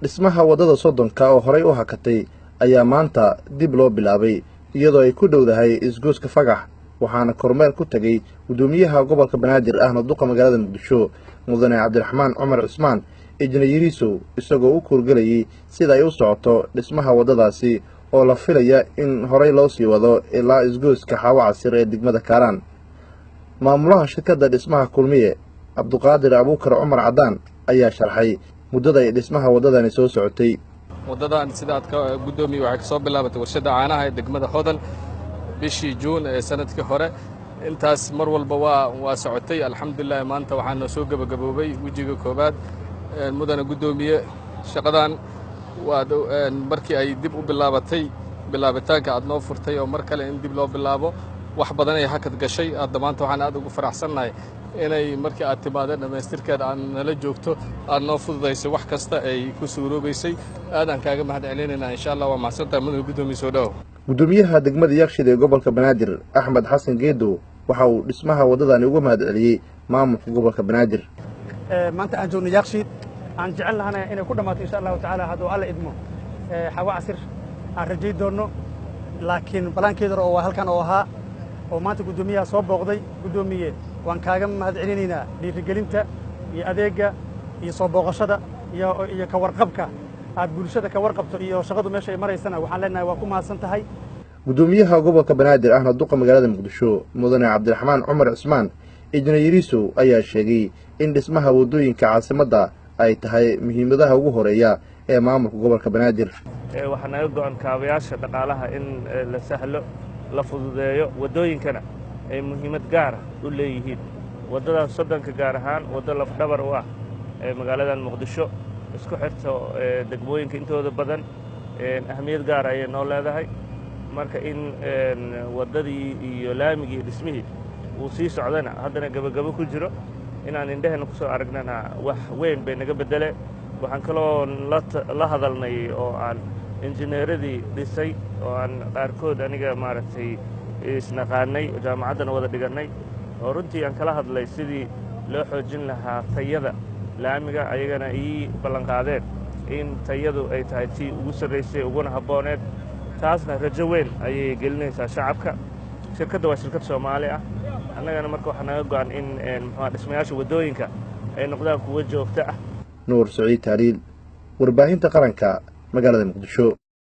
dhismaha wadada Soddonka oo horey u hakatay ayaa maanta dib loo bilaabay iyadoo ay ku dhowdahay isgooska Fagax waxaana kormeer ku tagay gudoomiyaha gobolka Banaadir ahna duqa magaalada Muqdisho mudane Cabdiraxmaan Cumar Cusmaan Ejnayiriso isagoo u kurgalayay sida ay u socoto dhismaha wadadaasi oo la filaya in horey loo sii wado ilaa isgooska Xawa Casir ee degmada Kaaraan. maamulaha shirkadda dhismaha Kulmiye Abduqaadir Abuukar Cumar Cadaan ayaa sharxay muddada ay dhismaha wadadani soo socotay. wadadan sida aad ka gudoomiye waxay kasoo bilaabatay warshada caanaha ee degmada Hodan bishii Juun ee sanadkii hore intaas mar walba waa socotay. alxamdulillah maanta waxaan soo gabagaboobay wajiga koobaad. mudane gudoomiye shaqadan waa markii ay dib u bilaabitaanka aad noo furtay oo mar kale in dib loo bilaabo wax badan ay hakad gashay. hadda maanta waxaan aad ugu faraxsanahay inay markii aad timaadeen dhamaystirkeed aan nala joogto aad noo fududaysay wax kasta ay ku suuroobaysay. aadaan kaaga mahadcelinaynaa insha Allah. waa mahadsantahay mudane gudoomiye soo dhaw. gudoomiyaha degmada Yakshiid ee gobolka Banaadir Axmed Xasan Geedo waxa uu dhismaha wadadani uga mahadceliyay maamulka gobolka Banaadir. maanta aan joogno Yakshiid aan jecel lahayn inay ku dhamaato insha Allah taala haduu alla idmo Xawa Casir aan rajay doono laakiin balankeedana oo halkan oo ahaa oo maanta gudoomiyaha soo booqday. gudoomiye waan kaaga mahadcelinaynaa dhiirigelinta iyo adeega iyo soo booqashada iyo ka warqabka aad bulshada ka warqabto iyo shaqadu meesha ay maraysana waxaan leenahay waa ku mahadsan tahay. gudoomiyaha gobolka Banaadir ahna duqa magaalada Muqdisho mudane Cabdiraxmaan Cumar Cusmaan Ejnayiriso ayaa sheegay in dhismaha wadooyinka caasimadda ay tahay muhiimadaha ugu horeeya ee maamulka gobolka Banaadir. waxaan naga go'an kaabayaasha dhaqaalaha in la sahlo la fududeeyo wadooyinkana ay muhiimad gaar ah u leeyihiin. wadada Soddonka gaar ahaan wada laf dhabar u ah magaalada Muqdisho isku xirto degmooyinka intooda badan ahmiyad gaar ah ay noo leedahay. marka in wadadii iyo laamigii dhismihii uu sii socdana haddana gabagabo ku jiro inaan indhaheena ku soo aragnana wax weyn bay naga bedeleen. waxaan kaloo la hadalnay oo aan injineeradii dhisay oo aan qaarkood aniga maaragtay isnaqaanay jaamacaddana wada dhigannay oo runtii aan kala hadlay sidii loo xoojin lahaa tayada laamiga. ayagana ii ballanqaadeen in tayadu ay tahay tii ugu sarraysay uguna habbooneed. taasna rajo weyn ayay gelinaysaa shacabka. shirkadda waa shirkad Soomaali ah. annagana marka waxaa naga go'an in dhismayaasha wadooyinka ay noqdaan kuwo joogto ah. Nuur Saciid Taaliil warbaahinta qaranka magaalada Muqdisho.